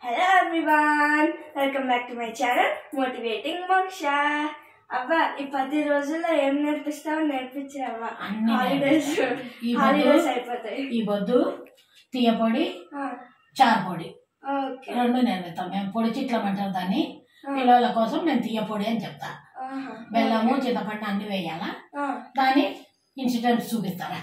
Hello everyone, welcome back to my channel Motivating Moksha. అబ్బా ఈ 10 రోజుల్లో ఏం నేర్పిస్తావు నేర్పించావా? హాలిడేస్ అయిపోతాయి. ఈ బొద్దు తీయ పొడి చారు పొడి రెండు నేర్పుతాం. మేము పొడి చిట్లం అంటారు దాన్ని. పిల్లల కోసం నేను తీయ పొడి అని చెప్తా. బెల్లము చింతపండు అన్ని వేయాలా, దాని ఇన్సిడెంట్స్ చూపిస్తారా?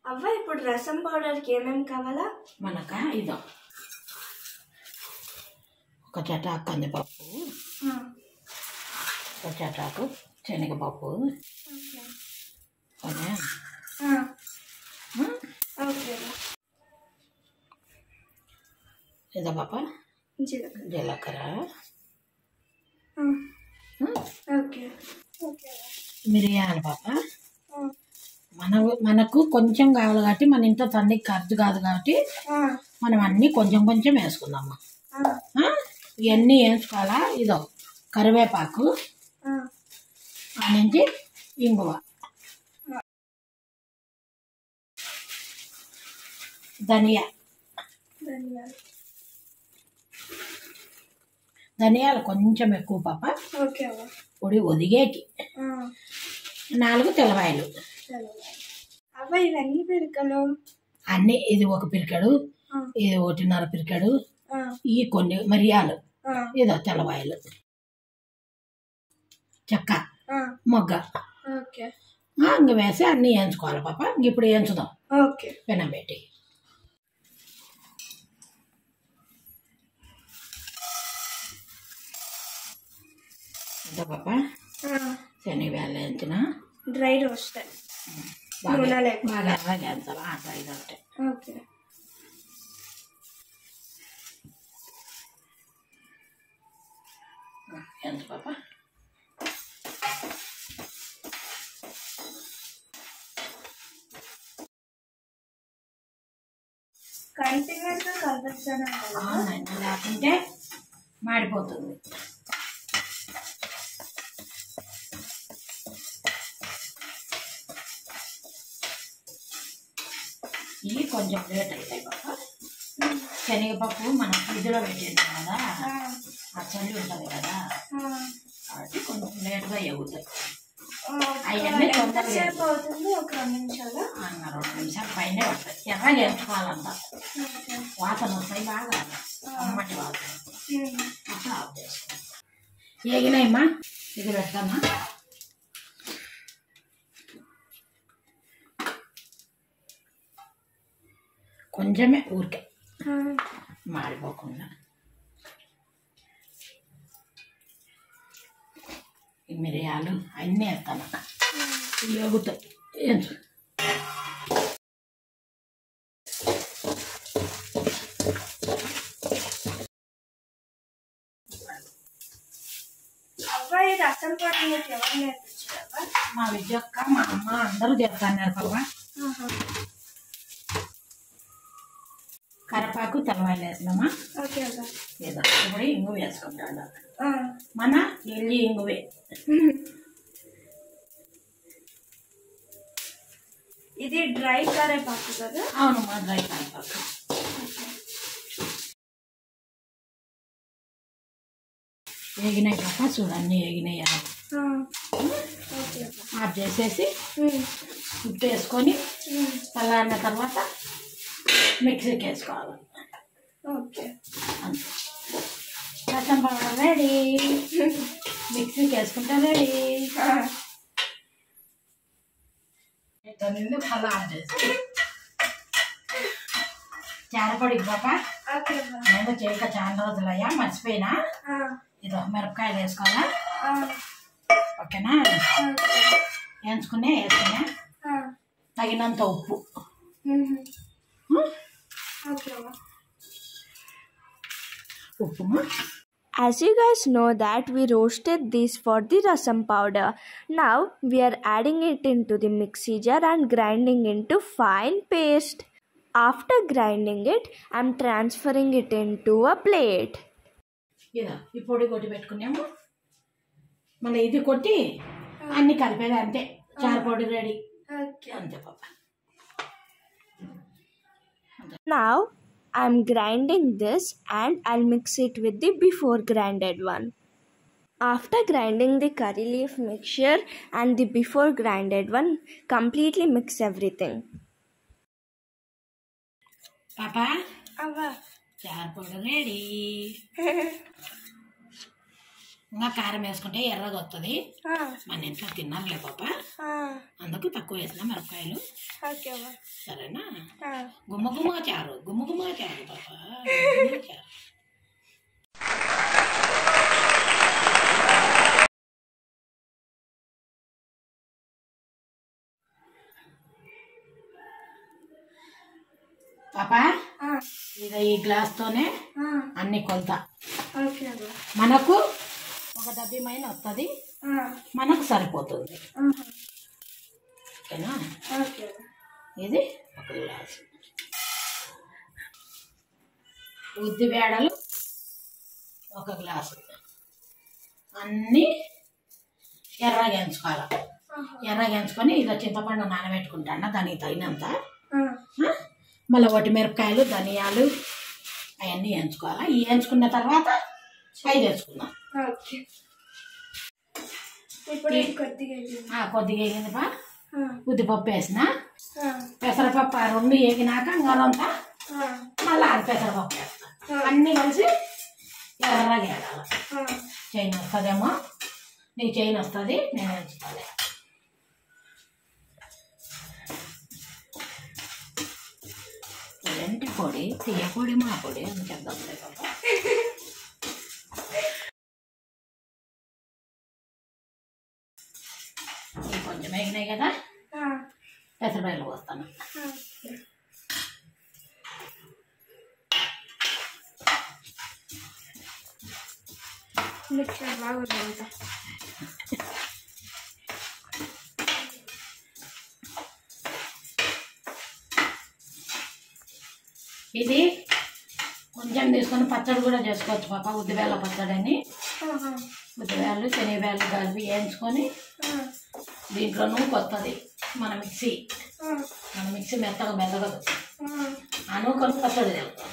అవ్వ ఇప్పుడు రసం పౌడర్కి ఏమేమి కావాలా? మనక ఇదో ఒక చటాకు కందిపప్పు, ఒక చటాకు శనగపప్పు, ఇదో పాప జీలకర్ర, మిరియాలు పాప. మనకు కొంచెం కావాలి కాబట్టి మన ఇంట్లో తల్లికి ఖర్చు కాదు కాబట్టి మనం అన్నీ కొంచెం కొంచెం వేసుకుందామా. ఇవన్నీ వేసుకోవాలా. ఇదో కరివేపాకు నుంచి ఇంగువ, ధనియాలు కొంచెం ఎక్కువ పాప. పొడి ఒదిగేకి 4 తెల్లవాయలు. ఇవన్నీ పిరికలు అన్నీ. ఇది ఒక పిరికాడు, ఇది 1.5 పిరికాడు, ఈ కొన్ని మిరియాలు, ఇదో తెల్లవాయలు, చెక్క, మొగ్గ ఇంక వేసి అన్నీ వేయించుకోవాలి పాప. ఇంక ఇప్పుడు వేయించుదాం పెనం పెట్టి. ఇదో పాప శనగవేళ వేయించిన డ్రై రోస్ట్ బాగా వేయించాలి. డ్రై రోస్ట్ ఎంత పాప. కంటిన్యూస్గా కలుపుతాను, లేకుంటే మాడిపోతుంది. ఇవి కొంచెం లేట్ అవుతాయి పాప. శనగపప్పు మనం ఫ్రిడ్జ్లో పెట్టినాం కదా, ఆ చల్లి ఉంటుంది కదా, కాబట్టి కొంచెం లేట్గా ఎగుతాయి. అవన్నీ ఎంతసేపు అవుతుంది? ఒక 2 నిమిషాలు, 2 నిమిషాలు పైనే పడతాయి. ఎర్రగా ఎంచుకోవాలంట, వాసన వస్తాయి బాగా, అమ్మటి వాసన. అట్లా ఆఫ్ చేసుకోవాలి. ఏగినాయమ్మా, ఇది పెడతామా. కొంచెమే ఊరికే మాడిపోకుండా. ఈ మిరియాలు అన్నీ వేస్తాను, ఎగుతాయి. అబ్బాయి రసం పొడి మీకు ఎవరు నేర్పించారా? మా విజయక్క, మా అమ్మ అందరూ చేస్తాన్నారు పాప. కరివేపాకు తెల్లవాయలు వేసినామా. ఏదో ఇప్పుడు ఇంగు వేసుకుంటాడు. మన ఇల్లు ఇంగువే. ఇది డ్రై కరివేపాకు కదా? అవును, మా డ్రై కరివేపాకు. ఏగినాయి పాప, చూడండి ఏగినాయి. ఆఫ్ చేసేసి ఉప్పు వేసుకొని చల్లారిన తర్వాత మిక్సీకి వేసుకోవాలి. రసం పౌడర్ రెడీ. మిక్సీకి వేసుకుంటే రెడీ. అలా ఆఫ్ చేసి చారపొడి పాప. నేను చేయక చాలా రోజులయ్యా, మర్చిపోయినా. ఇదో మిరపకాయలు వేసుకోవాలా, ఓకేనా? వేసుకునే తగినంత ఉప్పు. As you guys know that we roasted this for the rasam powder. Now we are adding it into the mixie jar and grinding into fine paste. After grinding it, I am transferring it into a plate. ఇదా ఈ పొడి కొట్టి పెట్టుకున్నాము. మళ్ళీ ఇది కొట్టి అన్ని కలిపేది అంతే. చారు పొడి రెడీ అంతే పాప. Now I'm grinding this and I'll mix it with the before grinded one. After grinding the curry leaf mixture and the before grinded one, completely mix everything. Papa, చారు పొడి రెడీ. ఇంకా కారం వేసుకుంటే ఎర్రగా వస్తుంది. మన ఇంట్లో తిన్నారులే పాప, అందుకు తక్కువ వేసిన మిరపకాయలు. సరేనా? గుమ్మగుమ్మగా చారు, గుమ్మగుమ్మగా చారు పాప, చారు. పాపా, ఇది ఈ గ్లాస్తోనే అన్ని కొలత. మనకు ఒక డబ్బీమైన వస్తుంది, మనకు సరిపోతుంది. ఓకేనా? ఇది ఒక గ్లాసు. ఉద్ది బేడలు ఒక గ్లాసు. అన్నీ ఎర్రగా ఎంచుకోవాలి. ఎర్రగా ఎంచుకొని ఇక చింతపండు నానబెట్టుకుంటాను దానికి తగినంత. మళ్ళీ వట్టి మిరపకాయలు, ధనియాలు అవన్నీ వేయించుకోవాలి. ఇవి వేయించుకున్న తర్వాత అవి తెచ్చుకుందాం. కొద్దిగా వేగింది బా. ఉద్దిపప్పు వేసిన, పెసరపప్పు రెండు వేగినాక ఇంకొంత మళ్ళీ అది పెసరపప్పు వేస్తాను. అన్నీ కలిసి ఎర్రగా వేయాలి. చైన్ వస్తుందేమో, నీకు చైన్ వస్తుంది, నేను వేయించుకోవాలి. ఎంటి పొడి, తీయ పొడి, మా పొడి అని చెప్దాం. ఇవి కొంచెం వేగినాయి కదా, పెసరకాయలు పోస్తాను. ఇది కొంచెం తీసుకొని పచ్చడి కూడా చేసుకోవచ్చు పాప. ఉద్దివేళ్ళ పచ్చడి అని. ఉద్దివేళ్ళు, శనగవేళ్ళు కలిపి వేయించుకొని దీంట్లో నూనె వస్తుంది. మన మిక్సీ మెత్తగా మెల్లగదు. ఆ నూనె పచ్చడి చేస్తాం.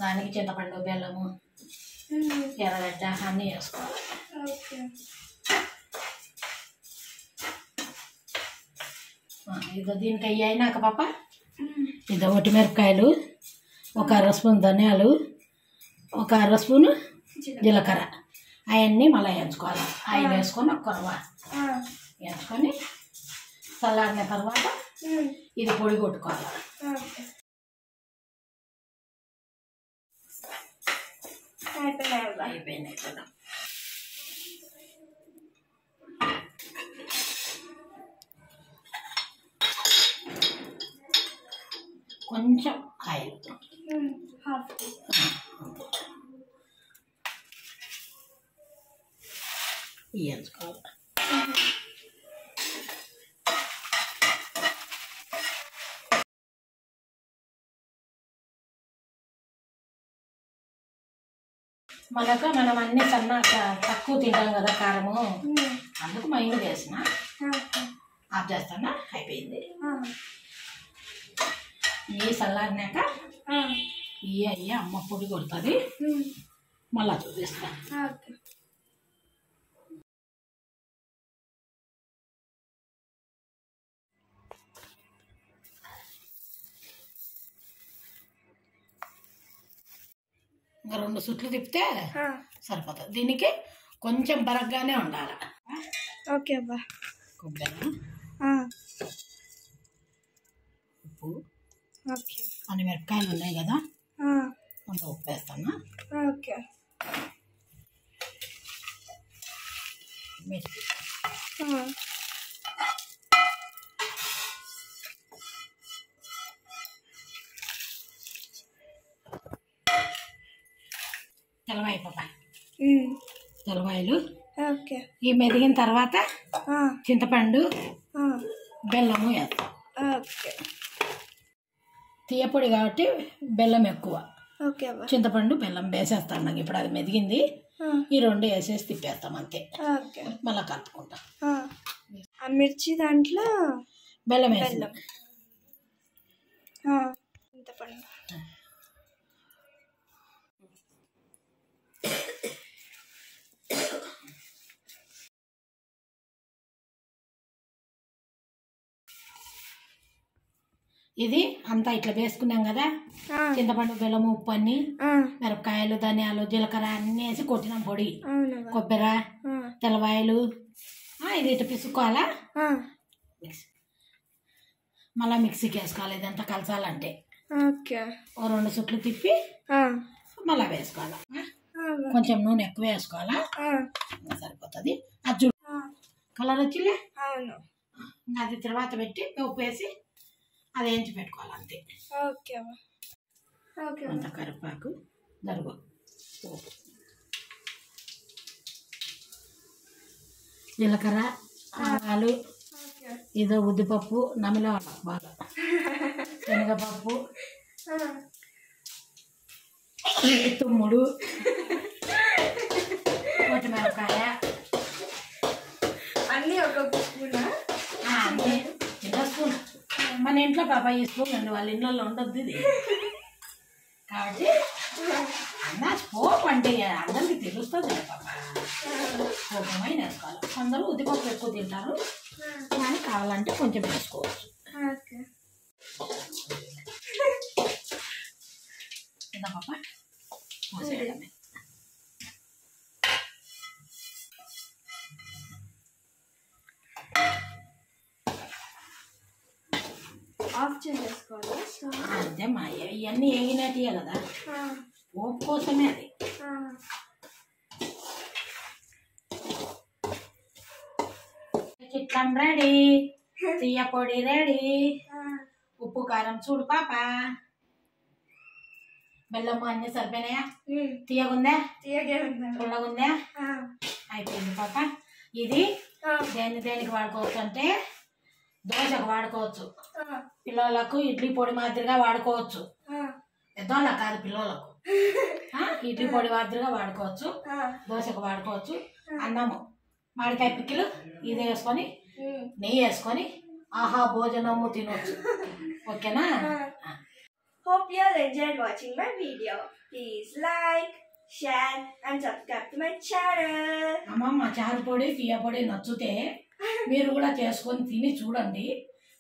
దానికి చింతపండు, బెల్లము, ఎర్రగడ్డ అన్నీ వేసుకోవాలి. ఇదో దీనికి అయ్యి అయినాక పాప, ఇదో వట్టి మిరపకాయలు, ఒక అర స్పూన్ ధనియాలు, ఒక అర స్పూను జీలకర్ర అవన్నీ మళ్ళీ వేయించుకోవాలి. అవి వేసుకొని ఒక కొరవ వేయించుకొని చల్లారిన తర్వాత ఇది పొడి కొట్టుకోవాలి. అయిపోయినాయి కదా. కొంచెం ఆయిల్ వేయించుకోవాలి. మనం అన్ని తక్కువ తింటాం కదా కారము, అందుకు మైండ్ వేసిన. ఆఫ్ చేస్తానా? అయిపోయింది. ఇవి చల్లారినాక ఇవి అమ్మ పొడి కొడుతుంది, మళ్ళా చూపిస్తా. ఇంకా 2 సుట్లు తిప్పితే సరిపోతుంది. దీనికి కొంచెం బరగ్గానే ఉండాలి. ఓకే అబ్బా. కొబ్బరి, ఉప్పు, అన్ని మిరపకాయలు ఉన్నాయి కదా, కొంత ఉప్పు వేస్తాను. మిర్చి, తెల్లవాయి పాప, తెల్లవాయలు. ఈ మెదిగిన తర్వాత చింతపండు, బెల్లము వేస్తాం. తీయపొడి కాబట్టి బెల్లం ఎక్కువ, చింతపండు బెల్లం వేసేస్తాను. నాకు ఇప్పుడు అది మెదిగింది, ఈ 2 వేసేసి తిప్పేస్తాం అంతే. మళ్ళీ కలుపుకుంటాం. మిర్చి దాంట్లో బెల్లం వేసి చింతపండు. ఇది అంతా ఇట్లా వేసుకున్నాం కదా, చింతపండు, బెల్లము, ఉప్పు అన్ని, మిరపకాయలు, ధనియాలు, జీలకర్ర అన్ని వేసి కొట్టినాం పొడి. కొబ్బరి, తెల్లవాయలు ఇది ఇటు పిసుకోవాలా, మళ్ళీ మిక్సీకి వేసుకోవాలి. ఇదంతా కలసాలంటే ఓ 2 చుట్లు తిప్పి మళ్ళీ వేసుకోవాలా. కొంచెం నూనె ఎక్కువ వేసుకోవాలా, సరిపోతుంది. అది కలర్ వచ్చిలే, అది తర్వాత పెట్టి ఉప్పు వేసి అది వేయించి పెట్టుకోవాలి అంతే. అంత కరివేపాకు, దరుగు, పోపు, జీలకర్ర, ఆవాలు, ఇదో ఉద్దిపప్పు నమిలే వాళ్ళం బాగా, శనగపప్పు, తుమ్ముడు, కొత్తిమిరపకాయ అన్నీ ఒక్కొక్క స్పూన్. అన్నీ చిన్న స్పూన్. మన ఇంట్లో పాప ఈ స్పూన్ అండి, వాళ్ళ ఇంట్లో ఉండొద్దు ఇది కాబట్టి అన్న పోపు అంటే అందరికి తెలుస్తుంది పాప. పోపమైన వేసుకోవాలి. అందరూ ఉద్దిపప్పు ఎక్కువ తింటారు, కానీ కావాలంటే కొంచెం వేసుకోవచ్చు. కదా పాప, పోసేయడమే. ఆఫ్ చేసేసుకోవాలి అంతే. మా ఇవన్నీ వేగినట్టే కదా, పోపు కోసమే అది. చిట్లం రెడీ, తీయ పొడి రెడీ, ఉప్పు కారం చూడు పాప, బెల్లము అన్నీ సరిపోయినాయా, తీయగుందా, పుల్లగుందా, అయిపోయింది పాప. ఇది దేనికి వాడుకోవచ్చు అంటే దోశకు వాడుకోవచ్చు, పిల్లలకు ఇడ్లీ పొడి మాదిరిగా వాడుకోవచ్చు. పెద్దవాళ్ళకు కాదు, పిల్లలకు ఇడ్లీ పొడి మాదిరిగా వాడుకోవచ్చు, దోశకు వాడుకోవచ్చు. అన్నము, మామిడికాయ పిక్కిలు ఇది వేసుకొని నెయ్యి వేసుకొని ఆహా భోజనము తినొచ్చు. ఓకేనా? Hope you all enjoyed watching my video. Please like, share and subscribe to my channel. అమ్మమ్మ చారు పొడి, తీయ పొడి నచ్చితే మీరు కూడా చేసుకొని తిని చూడండి,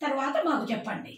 తర్వాత మాకు చెప్పండి.